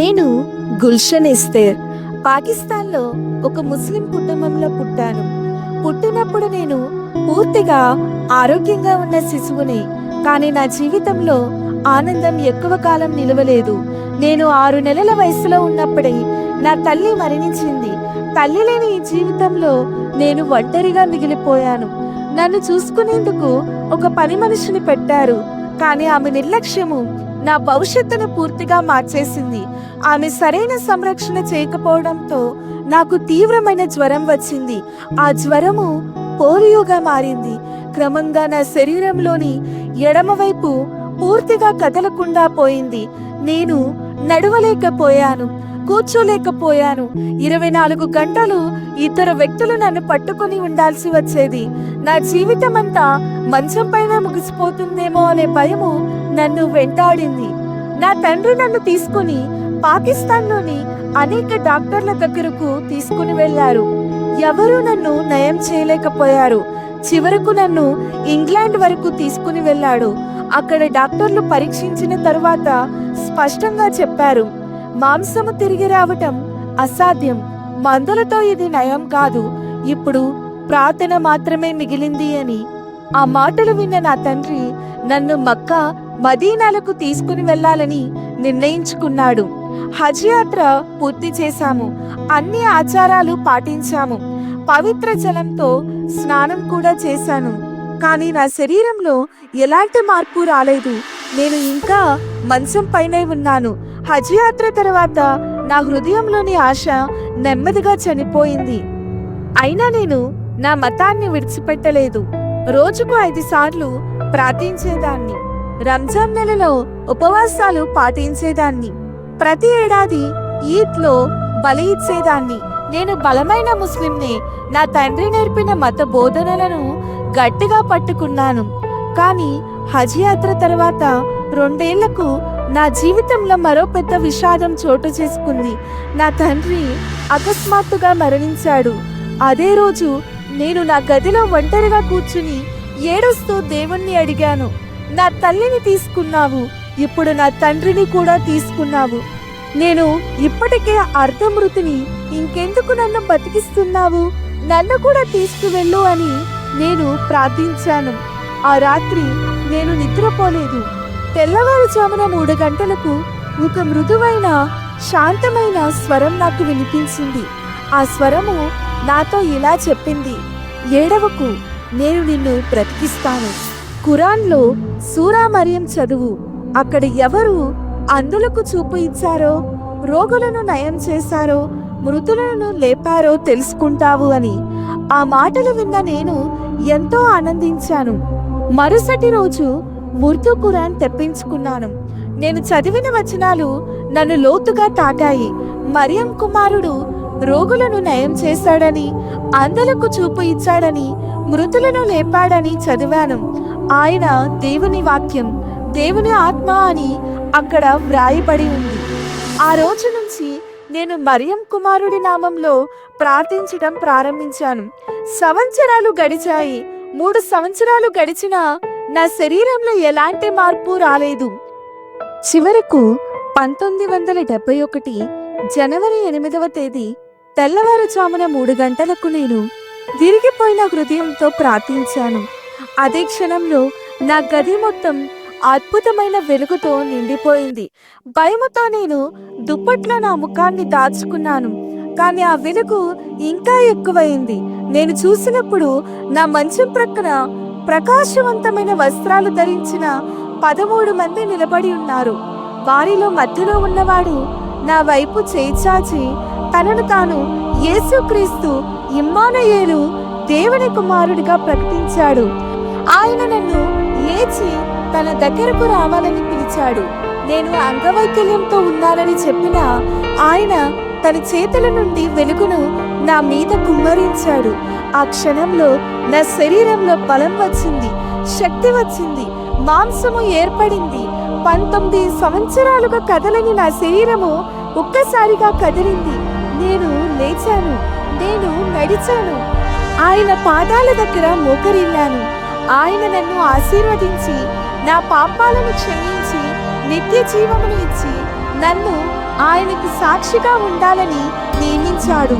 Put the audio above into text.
నేను గుల్షన్ ఎస్తేర్ పాకిస్తాన్లో ఒక ముస్లిం కుటుంబంలో పుట్టాను. పుట్టినప్పుడు నేను పూర్తిగా ఆరోగ్యంగా ఉన్న శిశువుని. కానీ నా జీవితంలో ఆనందం ఎక్కువ కాలం నిలవలేదు. నేను 6 నెలల వయసులో ఉన్నప్పుడే నా తల్లి మరణించింది. తల్లి లేని ఈ జీవితంలో నేను ఒంటరిగా మిగిలిపోయాను. నన్ను చూసుకునేందుకు ఒక పని మనిషిని పెట్టారు. కానీ ఆమె నిర్లక్ష్యము నా భవిష్యత్తును పూర్తిగా మార్చేసింది. ఆమె సరైన సంరక్షణ చేయకపోవడంతో నాకు తీవ్రమైన జ్వరం వచ్చింది. ఆ జ్వరము పోలియోగా మారింది. క్రమంగా నా శరీరంలోని ఎడమవైపు పూర్తిగా కదలకుండా పోయింది. నేను నడవలేకపోయాను, కూర్చోలేకపోయాను. 24 గంటలు ఇద్దరు వ్యక్తులు నన్ను పట్టుకొని ఉండాల్సి వచ్చేది. నా జీవితం అంతా మంచం పైన ముగిసిపోతుందేమో అనే భయము నన్ను వెంటాడింది. నా తండ్రి నన్ను తీసుకుని పాకిస్తాన్లోని అనేక డాక్టర్ల దగ్గరకు తీసుకుని వెళ్లారు. ఎవరూ నన్ను నయం చేయలేకపోయారు. చివరకు నన్ను ఇంగ్లాండ్ వరకు తీసుకుని వెళ్ళాడు. అక్కడ డాక్టర్లు పరీక్షించిన తరువాత స్పష్టంగా చెప్పారు, మాంసము తిరిగి రావటం అసాధ్యం. మందులతో ఇది నయం కాదు. ఇప్పుడు ప్రార్థన మాత్రమే మిగిలింది అని. ఆ మాటలు విన్న నా తండ్రి నన్ను మక్కా, మదీనాలకు తీసుకుని వెళ్ళాలని నిర్ణయించుకున్నాడు. హజ్ యాత్ర పూర్తి చేశాము. అన్ని ఆచారాలు పాటించాము. పవిత్ర జలంతో స్నానం కూడా చేశాను. కానీ నా శరీరంలో ఎలాంటి మార్పు రాలేదు. నేను ఇంకా మంచం పైనే ఉన్నాను. హజ్ యాత్ర తర్వాత నా హృదయంలోని ఆశ నెమ్మదిగా చనిపోయింది. అయినా నేను నా మతాన్ని విడిచిపెట్టలేదు. రోజుకు 5 సార్లు ప్రార్థించేదాన్ని. రంజాన్ నెలలో ఉపవాసాలు పాటించేదాన్ని. ప్రతి ఏడాది ఈద్లో బలి ఇచ్చేదాన్ని. నేను బలమైన ముస్లింని. నా తండ్రి నేర్పిన మత బోధనలను గట్టిగా పట్టుకున్నాను. కానీ హజ్ యాత్ర తర్వాత 2 ఏళ్లకు నా జీవితంలో మరో పెద్ద విషాదం చోటు చేసుకుంది. నా తండ్రి అకస్మాత్తుగా మరణించాడు. అదే రోజు నేను నా గదిలో ఒంటరిగా కూర్చుని ఏడుస్తూ దేవుణ్ణి అడిగాను, నా తల్లిని తీసుకున్నావు, ఇప్పుడు నా తండ్రిని కూడా తీసుకున్నావు. నేను ఇప్పటికే అర్ధమృతిని, ఇంకెందుకు నన్ను బతికిస్తున్నావు? నన్ను కూడా తీసుకువెళ్ళు అని నేను ప్రార్థించాను. ఆ రాత్రి నేను నిద్రపోలేదు. తెల్లవారుజామున 3 గంటలకు ఒక మృదువైన, శాంతమైన స్వరం నాకు వినిపించింది. ఆ స్వరము నాతో ఇలా చెప్పింది, ఏడవకు, నేను నిన్ను బ్రతికిస్తాను. ఖురాన్లో సూరా మరియం చదువు. అక్కడ ఎవరు అంధులకు చూపు ఇచ్చారో, రోగులను నయం చేశారో, మృతులను లేపారో తెలుసుకుంటావు అని. ఆ మాటలు విన్న నేను ఎంతో ఆనందించాను. మరుసటి రోజు ఉర్దూ ఖురాన్ తెప్పించుకున్నాను. నేను చదివిన వచనాలు నన్ను లోతుగా తాకాయి. మరియం కుమారుడు రోగులను నయం చేశాడని, అంధులకు చూపు ఇచ్చాడని, మృతులను లేపాడని చదివాను. ఆయన దేవుని వాక్యం, దేవుని ఆత్మ అని అక్కడ వ్రాయబడి ఉంది. ఆ రోజు నుంచి నేను మరియం కుమారుడి నామంలో ప్రార్థించడం ప్రారంభించాను. సంవత్సరాలు గడిచాయి. 3 సంవత్సరాలు గడిచినా నా శరీరంలో ఎలాంటి మార్పు రాలేదు. చివరకు 1971 జనవరి 8వ తేదీ తెల్లవారుజామున 3 గంటలకు నేను విరిగిపోయిన హృదయంతో ప్రార్థించాను. అదే క్షణంలో నా గది మొత్తం అద్భుతమైన వెలుగుతో నిండిపోయింది. భయముతో నేను దుప్పట్లో నా ముఖాన్ని దాచుకున్నాను. కానీ ఆ వెలుగు ఇంకా ఎక్కువైంది. నేను చూసినప్పుడు నా మంచం ప్రక్కన ప్రకాశవంతమైన వస్త్రాలు ధరించిన 13 మంది నిలబడి ఉన్నారు. వారిలో మధ్యలో ఉన్నవాడు నా వైపు చేచాచి తనను తాను యేసుక్రీస్తు ఇమ్మానుయేలు, దేవుని కుమారుడిగా ప్రకటించాడు. ఆయన నన్ను లేచి తన దగ్గరకు రావాలని పిలిచాడు. నేను అంగవైకల్యంతో ఉన్నానని చెప్పిన ఆయన తన చేతుల నుండి వెలుగును నా మీద కుమ్మరించాడు. ఆ క్షణంలో నా శరీరంలో బలం వచ్చింది, శక్తి వచ్చింది, మాంసము ఏర్పడింది. 19 సంవత్సరాలుగా కదలని నా శరీరము ఒక్కసారిగా కదిలింది. నేను లేచాను, నేను నడిచాను. ఆయన పాదాల దగ్గర మోకరిల్లాను. ఆయన నన్ను ఆశీర్వదించి నా పాపాలను క్షమించి నిత్య జీవమును ఇచ్చి నన్ను ఆయనకు సాక్షిగా ఉండాలని నియమించాడు.